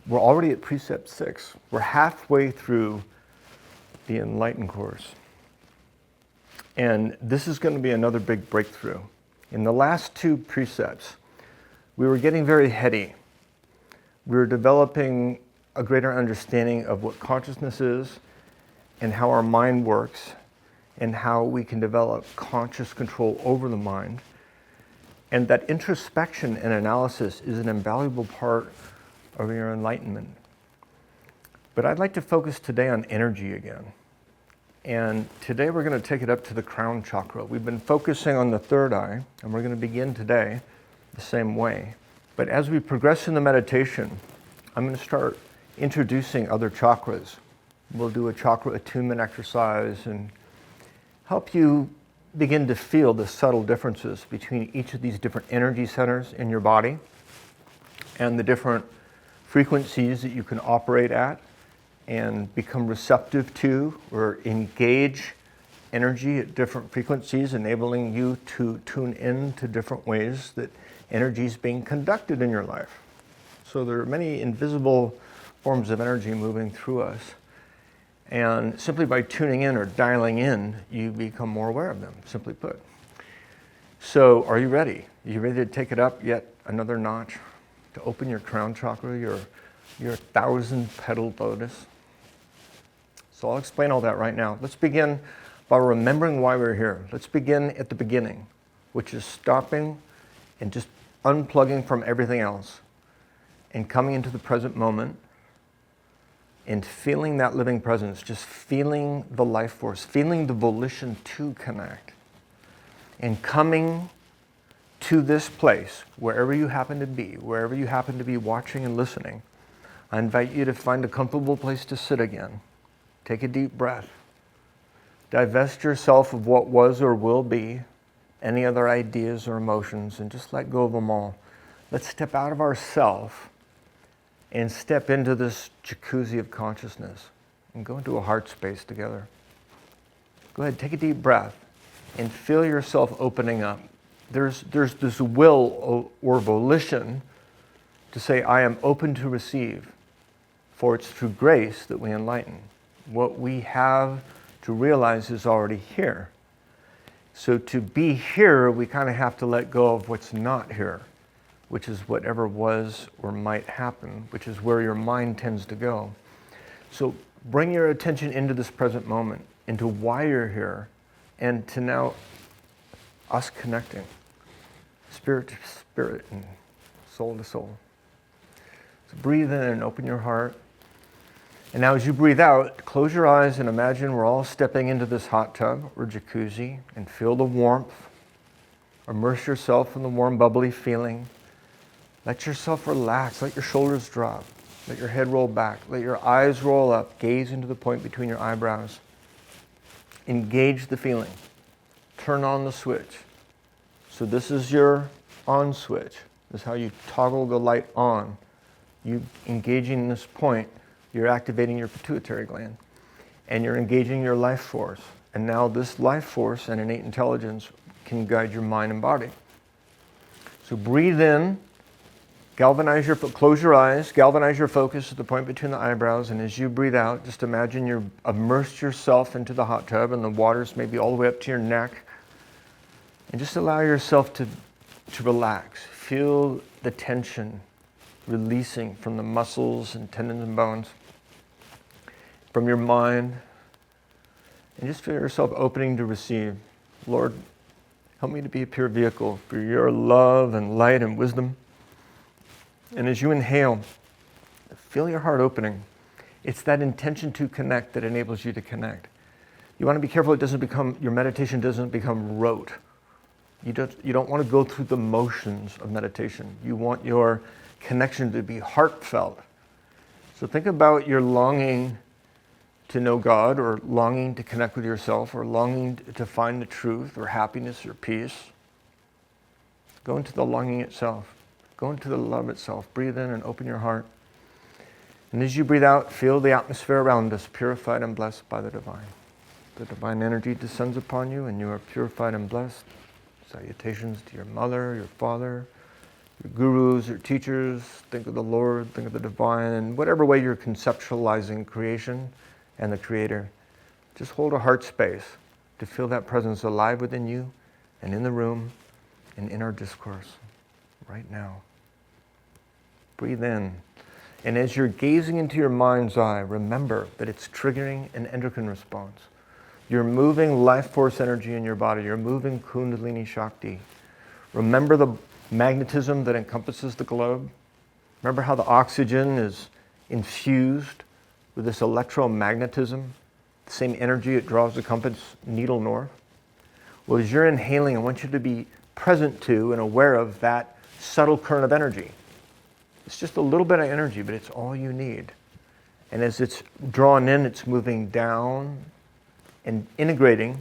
We're already at Precept 6. We're halfway through the Enlightened course. And this is going to be another big breakthrough. In the last two precepts, we were getting very heady. We were developing a greater understanding of what consciousness is and how our mind works and how we can develop conscious control over the mind. And that introspection and analysis is an invaluable part of your enlightenment. But I'd like to focus today on energy again. And today we're going to take it up to the crown chakra. We've been focusing on the third eye, and we're going to begin today the same way. But as we progress in the meditation, I'm going to start introducing other chakras. We'll do a chakra attunement exercise and help you begin to feel the subtle differences between each of these different energy centers in your body and the different frequencies that you can operate at and become receptive to or engage energy at different frequencies, enabling you to tune in to different ways that energy is being conducted in your life. So there are many invisible forms of energy moving through us. And simply by tuning in or dialing in, you become more aware of them, simply put. So are you ready? Are you ready to take it up yet another notch? To open your crown chakra, your 1,000-petaled lotus? So I'll explain all that right now. Let's begin by remembering why we're here. Let's begin at the beginning, which is stopping and just unplugging from everything else and coming into the present moment and feeling that living presence, just feeling the life force, feeling the volition to connect, and coming to this place, wherever you happen to be watching and listening. I invite you to find a comfortable place to sit again. Take a deep breath. Divest yourself of what was or will be, any other ideas or emotions, and just let go of them all. Let's step out of ourself and step into this jacuzzi of consciousness and go into a heart space together. Go ahead, take a deep breath and feel yourself opening up. There's this will or volition to say, I am open to receive, for it's through grace that we enlighten. What we have to realize is already here. So to be here, we kind of have to let go of what's not here, which is whatever was or might happen, which is where your mind tends to go. So bring your attention into this present moment, into why you're here, and to now us connecting, spirit to spirit and soul to soul. So breathe in and open your heart. And now as you breathe out, close your eyes and imagine we're all stepping into this hot tub or jacuzzi and feel the warmth. Immerse yourself in the warm, bubbly feeling. Let yourself relax. Let your shoulders drop. Let your head roll back. Let your eyes roll up. Gaze into the point between your eyebrows. Engage the feeling. Turn on the switch. So this is your on switch. This is how you toggle the light on. You engaging this point, you're activating your pituitary gland. And you're engaging your life force. And now this life force and innate intelligence can guide your mind and body. So breathe in. Close your eyes, galvanize your focus at the point between the eyebrows, and as you breathe out, just imagine you've immersed yourself into the hot tub and the water's maybe all the way up to your neck. And just allow yourself to relax. Feel the tension releasing from the muscles and tendons and bones, from your mind, and just feel yourself opening to receive. Lord, help me to be a pure vehicle for your love and light and wisdom. And as you inhale, feel your heart opening. It's that intention to connect that enables you to connect. You want to be careful your meditation doesn't become rote. You don't want to go through the motions of meditation. You want your connection to be heartfelt. So think about your longing to know God, or longing to connect with yourself, or longing to find the truth or happiness or peace. Go into the longing itself. Go into the love itself. Breathe in and open your heart. And as you breathe out, feel the atmosphere around us purified and blessed by the divine. The divine energy descends upon you and you are purified and blessed. Salutations to your mother, your father, your gurus, your teachers, think of the Lord, think of the divine, and whatever way you're conceptualizing creation and the Creator. Just hold a heart space to feel that presence alive within you and in the room and in our discourse right now. Breathe in. And as you're gazing into your mind's eye, remember that it's triggering an endocrine response. You're moving life force energy in your body. You're moving Kundalini Shakti. Remember the magnetism that encompasses the globe. Remember how the oxygen is infused with this electromagnetism, the same energy it draws the compass needle north. Well, as you're inhaling, I want you to be present to and aware of that subtle current of energy. It's just a little bit of energy, but it's all you need. And as it's drawn in, it's moving down and integrating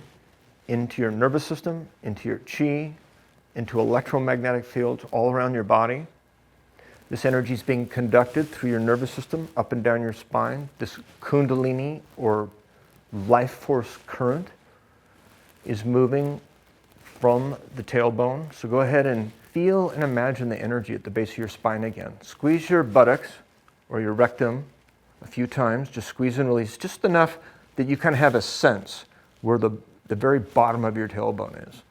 into your nervous system, into your chi, into electromagnetic fields all around your body. This energy is being conducted through your nervous system, up and down your spine. This Kundalini, or life force current, is moving from the tailbone. So go ahead and feel and imagine the energy at the base of your spine again. Squeeze your buttocks or your rectum a few times. Just squeeze and release just enough that you kind of have a sense where the very bottom of your tailbone is.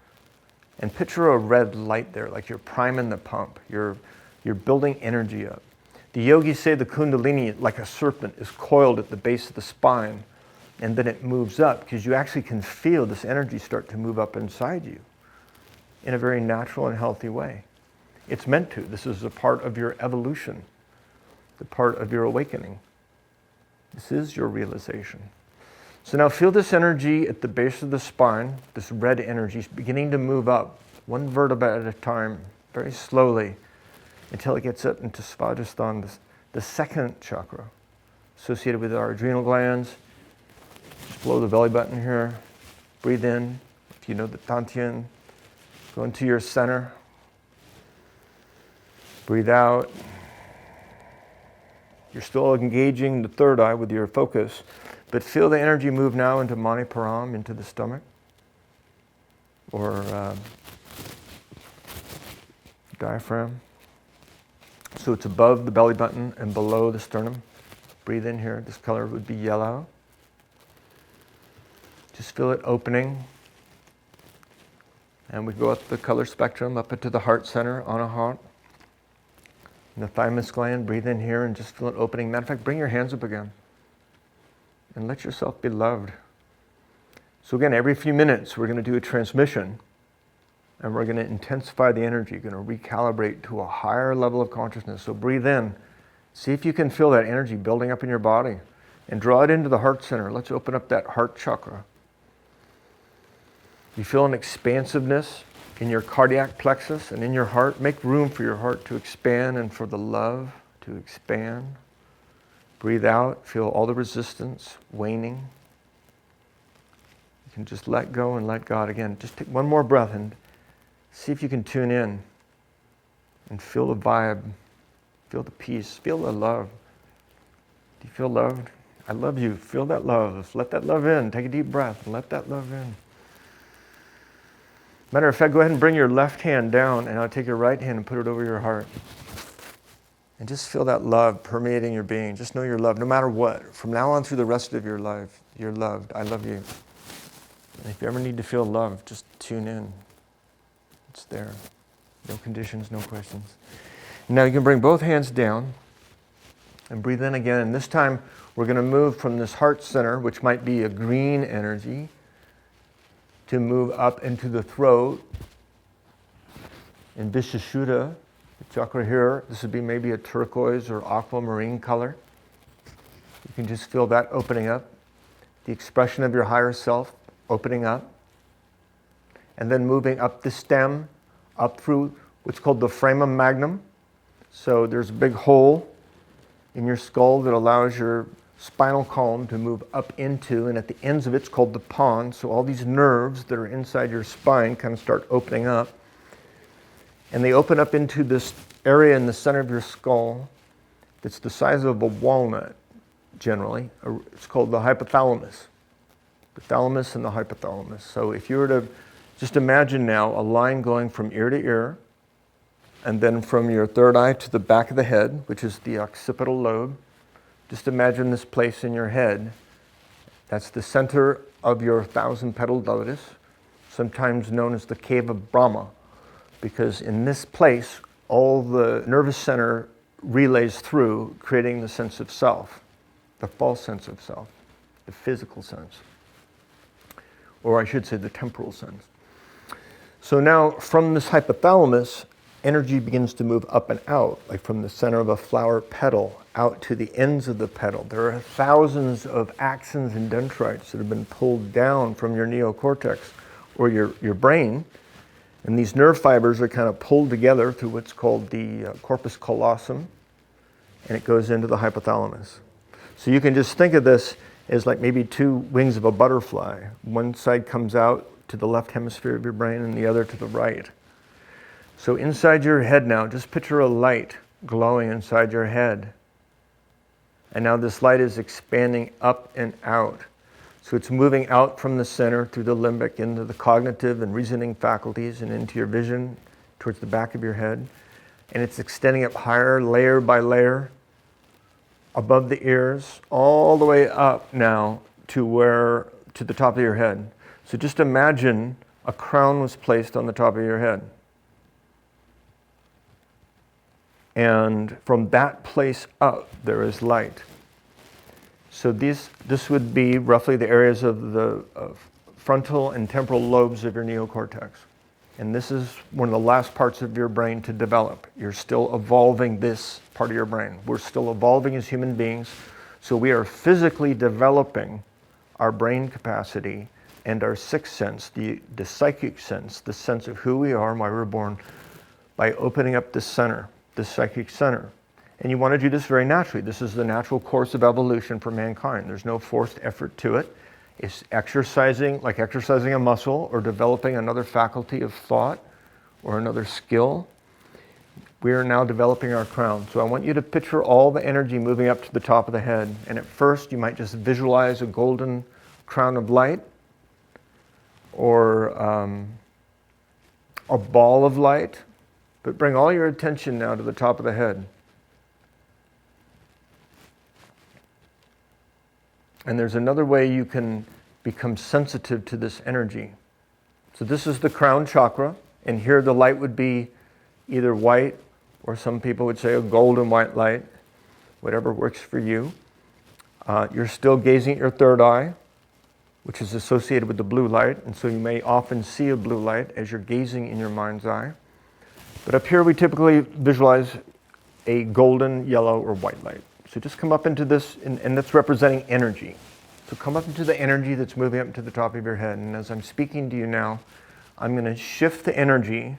And picture a red light there, like you're priming the pump. You're building energy up. The yogis say the Kundalini, like a serpent, is coiled at the base of the spine, and then it moves up because you actually can feel this energy start to move up inside you in a very natural and healthy way. It's meant to. This is a part of your evolution, the part of your awakening. This is your realization. So now feel this energy at the base of the spine, this red energy is beginning to move up, one vertebra at a time, very slowly, until it gets up into Svadhisthana, the second chakra, associated with our adrenal glands. Just below the belly button here. Breathe in, if you know the Dantian. Go into your center. Breathe out. You're still engaging the third eye with your focus, but feel the energy move now into Maniparam, into the stomach, or diaphragm. So it's above the belly button and below the sternum. Breathe in here. This color would be yellow. Just feel it opening. And we go up the color spectrum, up into the heart center, Anahata. And the thymus gland, breathe in here and just feel it opening. Matter of fact, bring your hands up again. And let yourself be loved. So again, every few minutes, we're going to do a transmission. And we're going to intensify the energy, going to recalibrate to a higher level of consciousness. So breathe in. See if you can feel that energy building up in your body. And draw it into the heart center. Let's open up that heart chakra. You feel an expansiveness in your cardiac plexus and in your heart. Make room for your heart to expand and for the love to expand. Breathe out. Feel all the resistance waning. You can just let go and let God again. Just take one more breath and see if you can tune in and feel the vibe, feel the peace, feel the love. Do you feel loved? I love you. Feel that love. Let that love in. Take a deep breath and let that love in. Matter of fact, go ahead and bring your left hand down, and I'll take your right hand and put it over your heart. And just feel that love permeating your being. Just know you're loved, no matter what. From now on through the rest of your life, you're loved. I love you. And if you ever need to feel love, just tune in. It's there. No conditions, no questions. Now you can bring both hands down and breathe in again. And this time we're going to move from this heart center, which might be a green energy, to move up into the throat in Vishuddha, the chakra here. This would be maybe a turquoise or aquamarine color. You can just feel that opening up, the expression of your higher self opening up, and then moving up the stem, up through what's called the framum magnum. So there's a big hole in your skull that allows your spinal column to move up into, and at the ends of it's called the pons. So all these nerves that are inside your spine kind of start opening up. And they open up into this area in the center of your skull that's the size of a walnut, generally. It's called the hypothalamus. The thalamus and the hypothalamus. So if you were to just imagine now a line going from ear to ear, And then from your third eye to the back of the head, which is the occipital lobe, just imagine this place in your head. That's the center of your 1,000-petaled lotus, sometimes known as the cave of Brahma, because in this place, all the nervous center relays through, creating the sense of self, the false sense of self, the physical sense, or I should say the temporal sense. So now from this hypothalamus, energy begins to move up and out, like from the center of a flower petal out to the ends of the petal. There are thousands of axons and dendrites that have been pulled down from your neocortex or your brain. And these nerve fibers are kind of pulled together through what's called the corpus callosum, and it goes into the hypothalamus. So you can just think of this as like maybe two wings of a butterfly. One side comes out to the left hemisphere of your brain and the other to the right. So inside your head now, just picture a light glowing inside your head. And now this light is expanding up and out. So it's moving out from the center through the limbic into the cognitive and reasoning faculties and into your vision towards the back of your head. And it's extending up higher, layer by layer, above the ears, all the way up now to the top of your head. So just imagine a crown was placed on the top of your head. And from that place up, there is light. So this would be roughly the areas of the frontal and temporal lobes of your neocortex. And this is one of the last parts of your brain to develop. You're still evolving this part of your brain. We're still evolving as human beings. So we are physically developing our brain capacity and our sixth sense, the psychic sense, the sense of who we are and why we were born, by opening up this center, this psychic center. And you want to do this very naturally. This is the natural course of evolution for mankind. There's no forced effort to it. It's exercising, like exercising a muscle or developing another faculty of thought or another skill. We are now developing our crown. So I want you to picture all the energy moving up to the top of the head. And at first, you might just visualize a golden crown of light or a ball of light. But bring all your attention now to the top of the head. And there's another way you can become sensitive to this energy. So this is the crown chakra, and here the light would be either white, or some people would say a golden white light, whatever works for you. You're still gazing at your third eye, which is associated with the blue light, and so you may often see a blue light as you're gazing in your mind's eye. But up here we typically visualize a golden, yellow, or white light. So just come up into this, and that's representing energy. So come up into the energy that's moving up to the top of your head. And as I'm speaking to you now, I'm going to shift the energy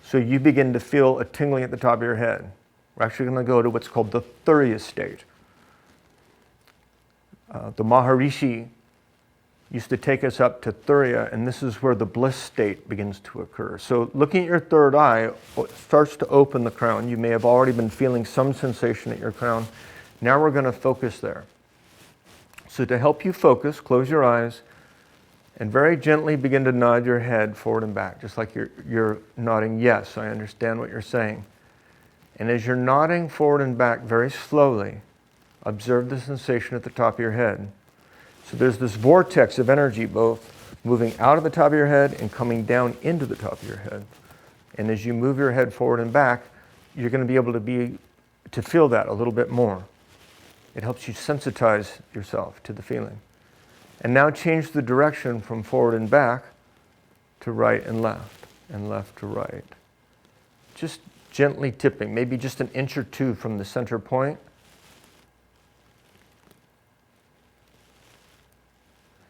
so you begin to feel a tingling at the top of your head. We're actually going to go to what's called the Thuriya state. The Maharishi used to take us up to Thuriya, and this is where the bliss state begins to occur. So looking at your third eye, it starts to open the crown. You may have already been feeling some sensation at your crown. Now we're going to focus there. So to help you focus, close your eyes and very gently begin to nod your head forward and back, just like you're nodding, yes, I understand what you're saying. And as you're nodding forward and back very slowly, observe the sensation at the top of your head. So there's this vortex of energy both moving out of the top of your head and coming down into the top of your head. And as you move your head forward and back, you're going to be able to feel that a little bit more. It helps you sensitize yourself to the feeling. And now change the direction from forward and back to right and left to right. Just gently tipping, maybe just an inch or two from the center point.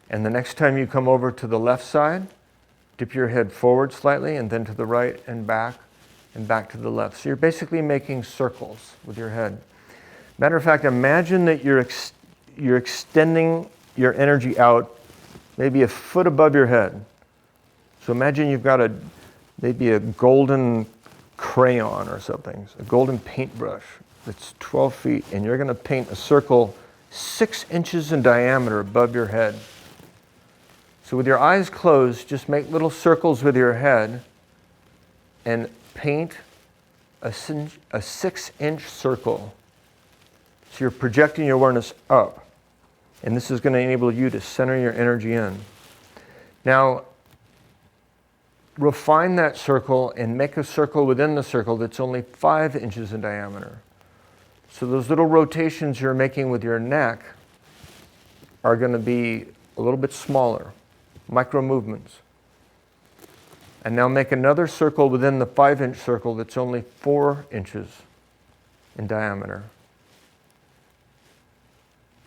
And the next time you come over to the left side, dip your head forward slightly and then to the right and back to the left. So you're basically making circles with your head. Matter of fact, imagine that you're extending your energy out maybe a foot above your head. So imagine you've got maybe a golden crayon or something, a golden paintbrush that's 12 feet, and you're going to paint a circle 6 inches in diameter above your head. So with your eyes closed, just make little circles with your head and paint a 6-inch circle. So you're projecting your awareness up. And this is going to enable you to center your energy in. Now, refine that circle and make a circle within the circle that's only 5 inches in diameter. So those little rotations you're making with your neck are going to be a little bit smaller, micro movements. And now make another circle within the 5-inch circle that's only 4 inches in diameter.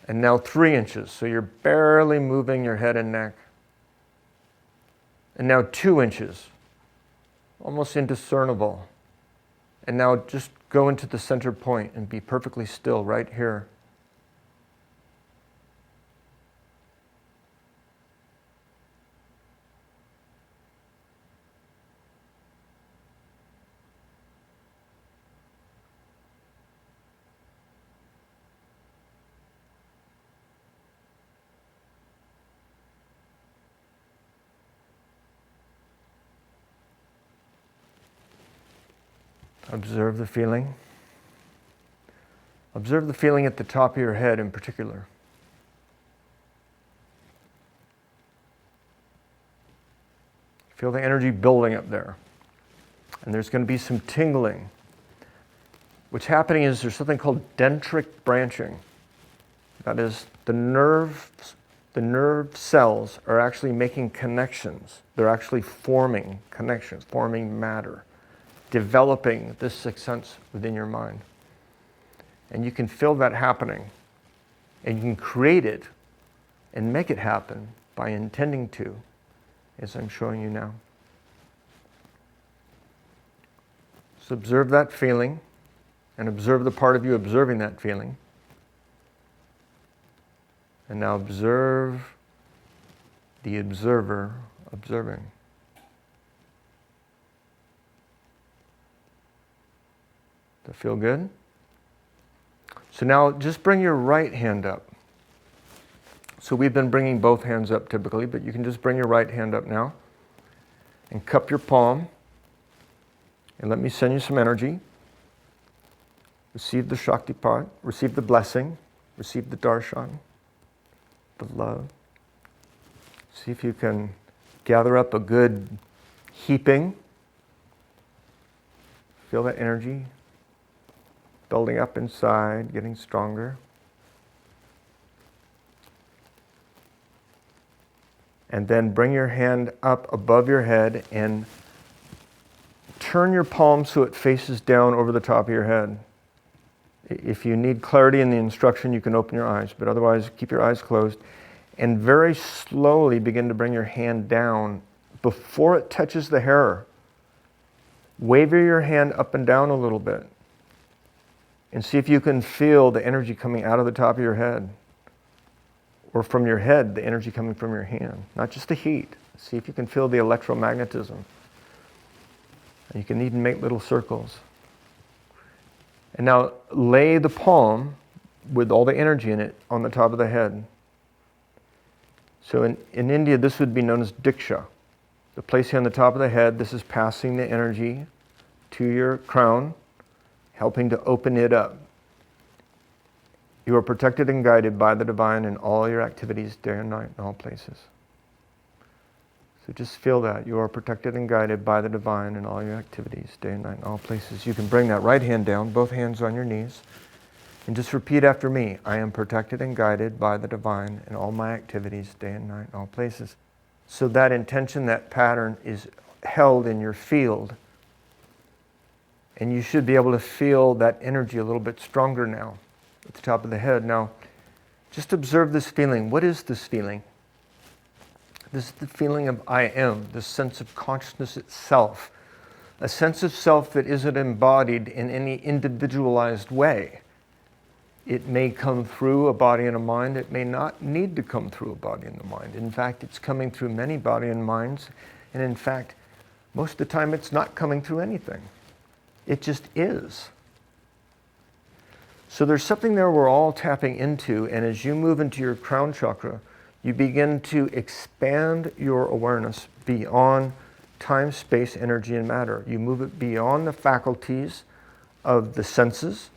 And now 3 inches, so you're barely moving your head and neck. And now 2 inches, almost indiscernible. And now just go into the center point and be perfectly still right here. Observe the feeling. Observe the feeling at the top of your head in particular. Feel the energy building up there. And there's going to be some tingling. What's happening is there's something called dendritic branching. That is, the nerve cells are actually making connections. They're actually forming connections, forming matter, developing this sixth sense within your mind. And you can feel that happening. And you can create it and make it happen by intending to, as I'm showing you now. So observe that feeling and observe the part of you observing that feeling. And now observe the observer observing. Does that feel good? So now just bring your right hand up. So we've been bringing both hands up typically, but you can just bring your right hand up now and cup your palm. And let me send you some energy. Receive the Shakti part, receive the blessing, receive the darshan, the love. See if you can gather up a good heaping. Feel that energy building up inside, getting stronger. And then bring your hand up above your head and turn your palm so it faces down over the top of your head. If you need clarity in the instruction, you can open your eyes, but otherwise keep your eyes closed. And very slowly begin to bring your hand down before it touches the hair. Waver your hand up and down a little bit. And see if you can feel the energy coming out of the top of your head. Or from your head, the energy coming from your hand. Not just the heat. See if you can feel the electromagnetism. And you can even make little circles. And now lay the palm with all the energy in it on the top of the head. So in India, this would be known as Diksha. The place here on the top of the head, this is passing the energy to your crown, helping to open it up. You are protected and guided by the divine in all your activities, day and night, in all places. So just feel that. You are protected and guided by the divine in all your activities, day and night, in all places. You can bring that right hand down, both hands on your knees, and just repeat after me. I am protected and guided by the divine in all my activities, day and night, in all places. So that intention, that pattern is held in your field. And you should be able to feel that energy a little bit stronger now at the top of the head. Now, just observe this feeling. What is this feeling? This is the feeling of I am, the sense of consciousness itself. A sense of self that isn't embodied in any individualized way. It may come through a body and a mind. It may not need to come through a body and a mind. In fact, it's coming through many body and minds. And in fact, most of the time it's not coming through anything. It just is. So there's something there we're all tapping into, and as you move into your crown chakra, you begin to expand your awareness beyond time, space, energy, and matter. You move it beyond the faculties of the senses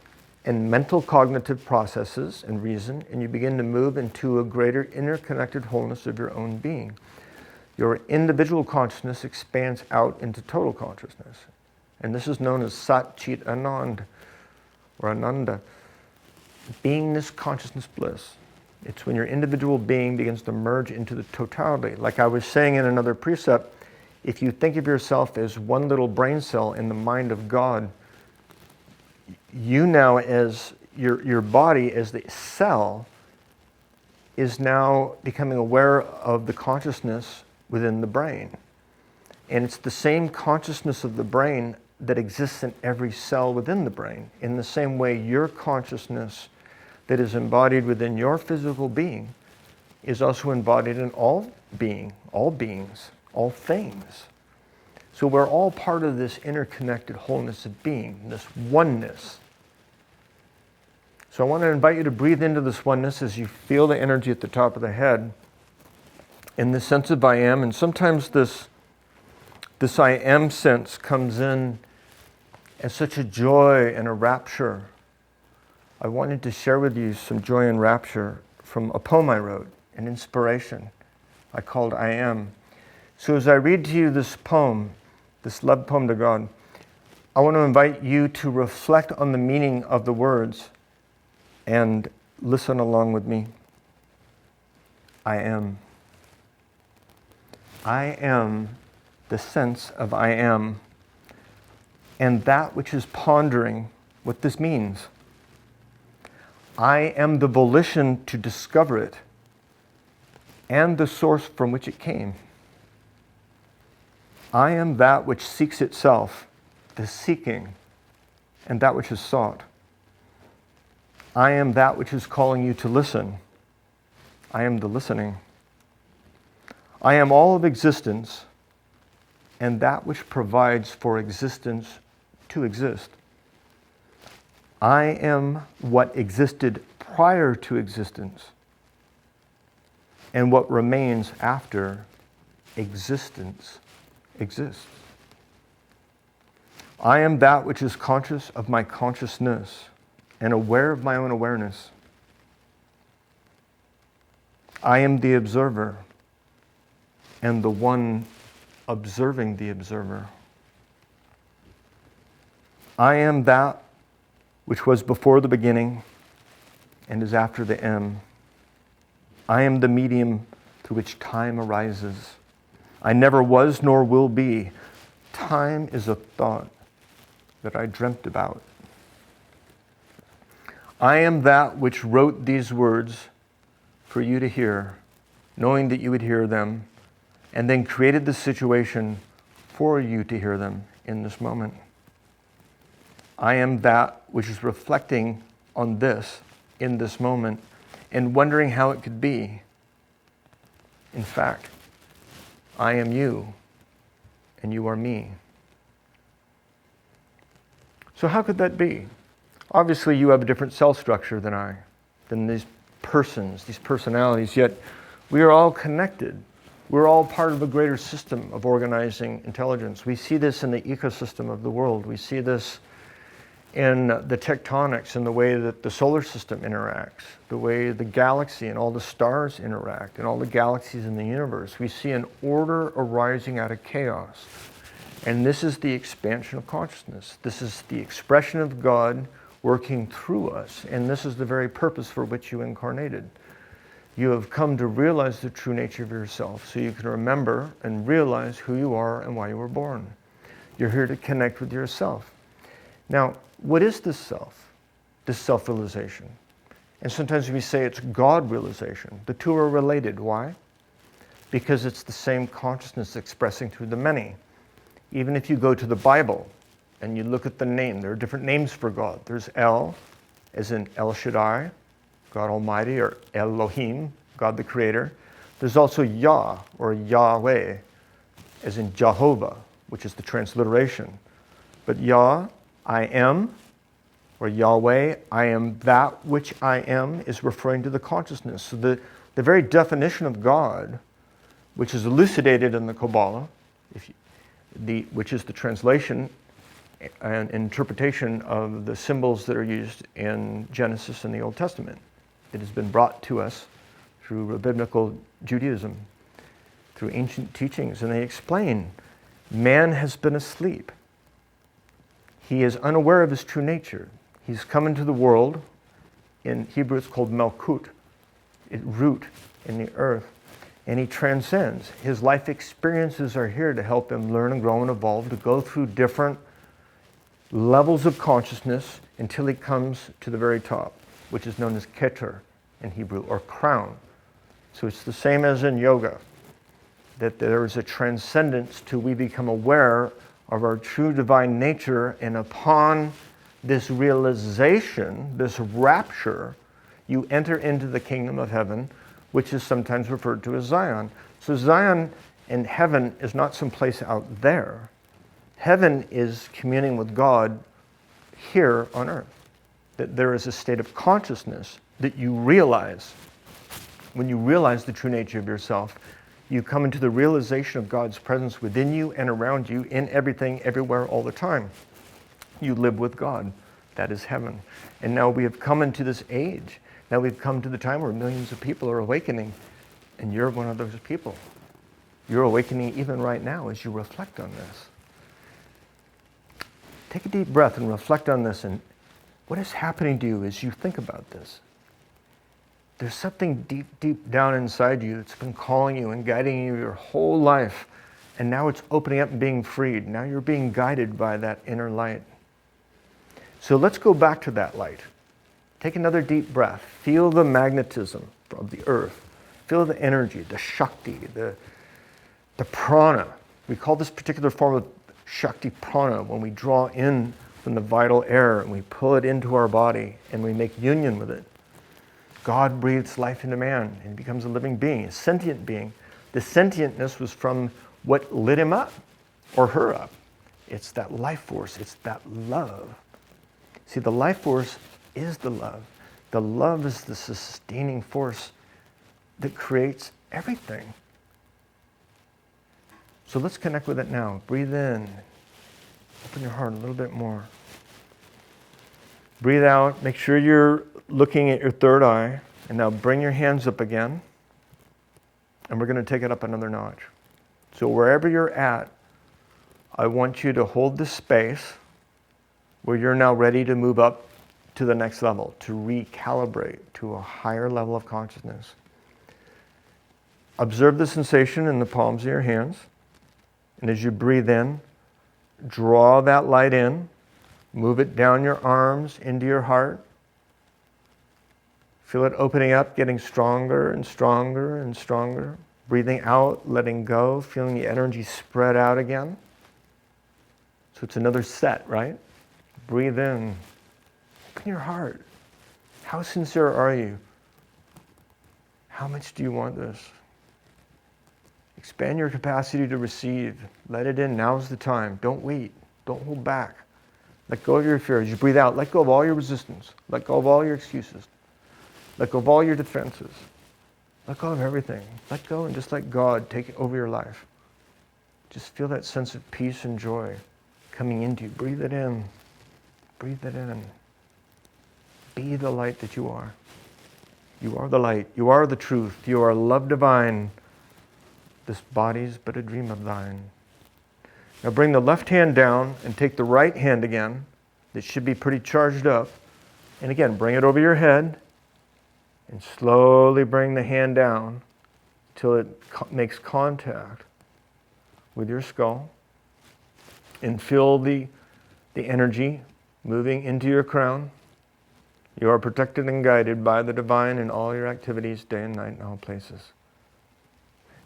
and mental cognitive processes and reason, and you begin to move into a greater interconnected wholeness of your own being. Your individual consciousness expands out into total consciousness. And this is known as Sat Chit Anand, or Ananda, beingness, consciousness, bliss. It's when your individual being begins to merge into the totality. Like I was saying in another precept, if you think of yourself as one little brain cell in the mind of God, you now as your body as the cell is now becoming aware of the consciousness within the brain. And it's the same consciousness of the brain that exists in every cell within the brain. In the same way, your consciousness that is embodied within your physical being is also embodied in all beings, all things. So we're all part of this interconnected wholeness of being, this oneness. So I want to invite you to breathe into this oneness as you feel the energy at the top of the head in the sense of I am. And sometimes this I am sense comes in as such a joy and a rapture. I wanted to share with you some joy and rapture from a poem I wrote, an inspiration I called I Am. So as I read to you this poem, this love poem to God, I want to invite you to reflect on the meaning of the words and listen along with me. I am. I am the sense of I am, and that which is pondering what this means. I am the volition to discover it and the source from which it came. I am that which seeks itself, the seeking, and that which is sought. I am that which is calling you to listen. I am the listening. I am all of existence and that which provides for existence to exist. I am what existed prior to existence and what remains after existence exists. I am that which is conscious of my consciousness and aware of my own awareness. I am the observer and the one observing the observer. I am that which was before the beginning and is after the end. I am the medium through which time arises. I never was nor will be. Time is a thought that I dreamt about. I am that which wrote these words for you to hear, knowing that you would hear them, and then created the situation for you to hear them in this moment. I am that which is reflecting on this in this moment and wondering how it could be. In fact, I am you and you are me. So how could that be? Obviously you have a different cell structure than these persons, these personalities, yet we are all connected. We're all part of a greater system of organizing intelligence. We see this in the ecosystem of the world. We see this in the tectonics, in the way that the solar system interacts, the way the galaxy and all the stars interact, and all the galaxies in the universe. We see an order arising out of chaos. And this is the expansion of consciousness. This is the expression of God working through us. And this is the very purpose for which you incarnated. You have come to realize the true nature of yourself so you can remember and realize who you are and why you were born. You're here to connect with yourself. Now, what is this self? This self-realization. And sometimes we say it's God realization. The two are related. Why? Because it's the same consciousness expressing through the many. Even if you go to the Bible and you look at the name, there are different names for God. There's El, as in El Shaddai, God Almighty, or Elohim, God the Creator. There's also Yah, or Yahweh, as in Jehovah, which is the transliteration. But Yah, I am, or Yahweh, I am that which I am, is referring to the consciousness. So the very definition of God, which is elucidated in the Kabbalah, which is the translation an interpretation of the symbols that are used in Genesis and the Old Testament. It has been brought to us through rabbinical Judaism, through ancient teachings, and they explain man has been asleep. He is unaware of his true nature. He's come into the world. In Hebrew it's called Malkut, root in the earth, and he transcends. His life experiences are here to help him learn and grow and evolve, to go through different levels of consciousness until he comes to the very top, which is known as Keter in Hebrew, or crown. So it's the same as in yoga, that there is a transcendence till we become aware of our true divine nature, and upon this realization, this rapture, you enter into the kingdom of heaven, which is sometimes referred to as Zion. So Zion in heaven is not some place out there. Heaven is communing with God here on earth. That there is a state of consciousness that you realize. When you realize the true nature of yourself, you come into the realization of God's presence within you and around you, in everything, everywhere, all the time. You live with God. That is heaven. And now we have come into this age. Now we've come to the time where millions of people are awakening, and you're one of those people. You're awakening even right now as you reflect on this. Take a deep breath and reflect on this, and what is happening to you as you think about this? There's something deep, deep down inside you that's been calling you and guiding you your whole life, and now it's opening up and being freed. Now you're being guided by that inner light. So let's go back to that light. Take another deep breath. Feel the magnetism of the earth. Feel the energy, the Shakti, the prana. We call this particular form of Shakti prana when we draw in from the vital air and we pull it into our body and we make union with it. God breathes life into man and he becomes a living being, a sentient being. The sentientness was from what lit him up or her up. It's that life force, it's that love. See, the life force is the love. The love is the sustaining force that creates everything. So let's connect with it now. Breathe in. Open your heart a little bit more. Breathe out. Make sure you're looking at your third eye. And now bring your hands up again. And we're going to take it up another notch. So wherever you're at, I want you to hold this space where you're now ready to move up to the next level, to recalibrate to a higher level of consciousness. Observe the sensation in the palms of your hands. And as you breathe in, draw that light in, move it down your arms into your heart. Feel it opening up, getting stronger and stronger and stronger. Breathing out, letting go, feeling the energy spread out again. So it's another set, right? Breathe in. Open your heart. How sincere are you? How much do you want this? Expand your capacity to receive. Let it in. Now's the time. Don't wait. Don't hold back. Let go of your fears. You breathe out. Let go of all your resistance. Let go of all your excuses. Let go of all your defenses. Let go of everything. Let go and just let God take over your life. Just feel that sense of peace and joy coming into you. Breathe it in. Breathe it in. Be the light that you are. You are the light. You are the truth. You are love divine. This body's but a dream of thine. Now bring the left hand down and take the right hand again. It should be pretty charged up. And again, bring it over your head and slowly bring the hand down till it makes contact with your skull. And feel the energy moving into your crown. You are protected and guided by the divine in all your activities, day and night, in all places.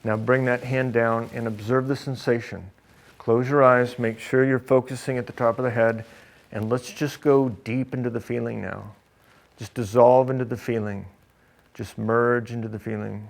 Now bring that hand down and observe the sensation. Close your eyes, make sure you're focusing at the top of the head, and let's just go deep into the feeling now. Just dissolve into the feeling. Just merge into the feeling.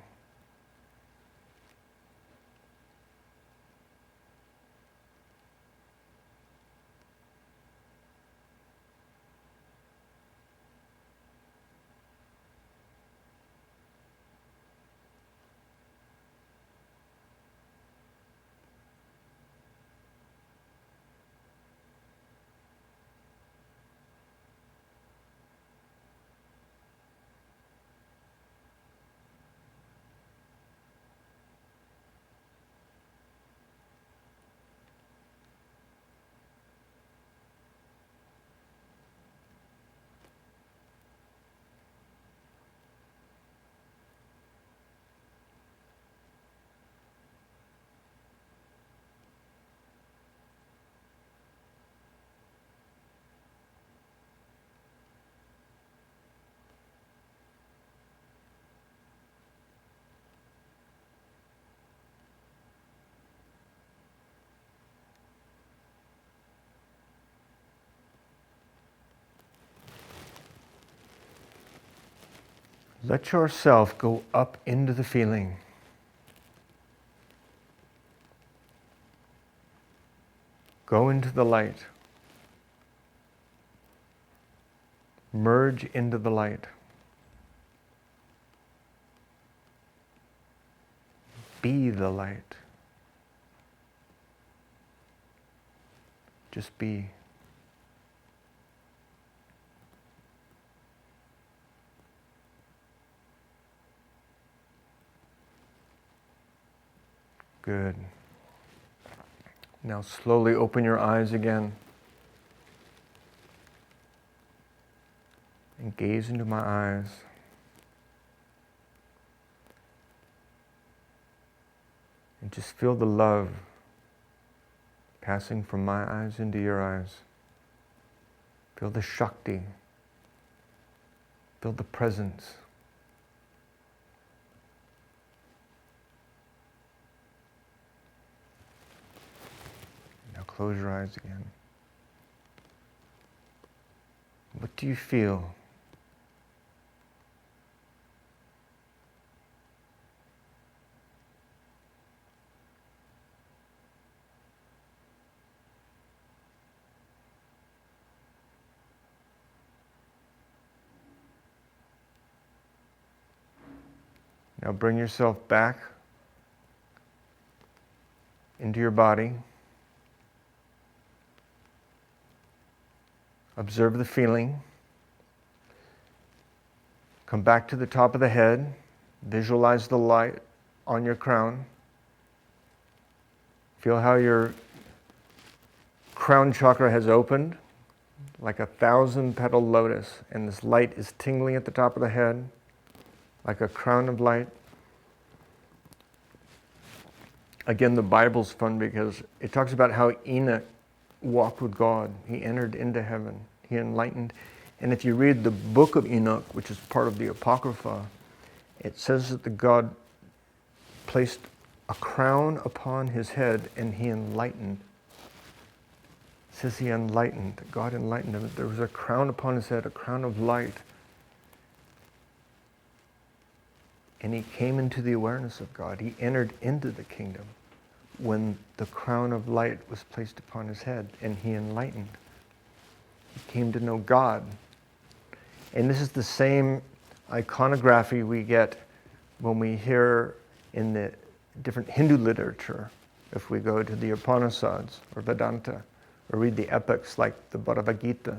Let yourself go up into the feeling. Go into the light. Merge into the light. Be the light. Just be. Good. Now slowly open your eyes again and gaze into my eyes. And just feel the love passing from my eyes into your eyes. Feel the Shakti. Feel the presence. Now close your eyes again. What do you feel? Now bring yourself back into your body. Observe the feeling. Come back to the top of the head. Visualize the light on your crown. Feel how your crown chakra has opened like a 1,000-petal lotus, and this light is tingling at the top of the head like a crown of light. Again, the Bible's fun because it talks about how Enoch walked with God. He entered into heaven. He enlightened. And if you read the book of Enoch, which is part of the Apocrypha, it says that the God placed a crown upon his head and he enlightened. It says he enlightened. God enlightened him. There was a crown upon his head, a crown of light. And he came into the awareness of God. He entered into the kingdom when the crown of light was placed upon his head and he enlightened. He came to know God. And this is the same iconography we get when we hear in the different Hindu literature. If we go to the Upanishads or Vedanta or read the epics like the Bhagavad Gita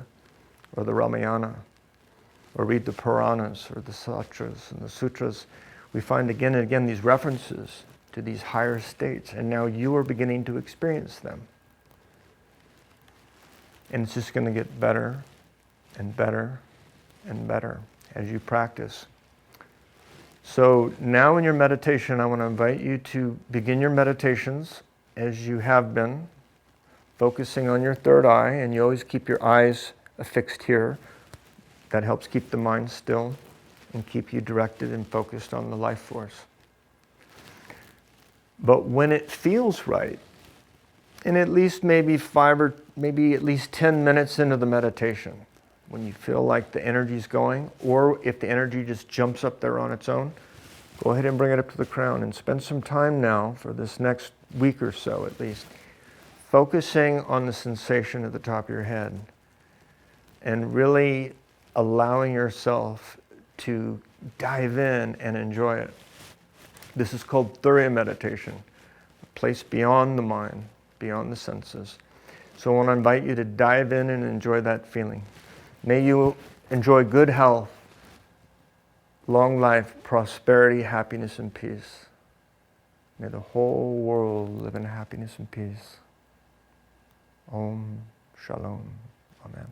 or the Ramayana or read the Puranas or the Satras and the Sutras, we find again and again these references to these higher states, and now you are beginning to experience them. And it's just going to get better and better and better as you practice. So now in your meditation, I want to invite you to begin your meditations as you have been, focusing on your third eye, and you always keep your eyes affixed here. That helps keep the mind still and keep you directed and focused on the life force. But when it feels right, and at least maybe 5 or maybe at least 10 minutes into the meditation, when you feel like the energy's going, or if the energy just jumps up there on its own, go ahead and bring it up to the crown and spend some time now for this next week or so at least, focusing on the sensation at the top of your head and really allowing yourself to dive in and enjoy it. This is called Turiya meditation, a place beyond the mind, beyond the senses. So I want to invite you to dive in and enjoy that feeling. May you enjoy good health, long life, prosperity, happiness, and peace. May the whole world live in happiness and peace. Om Shalom. Amen.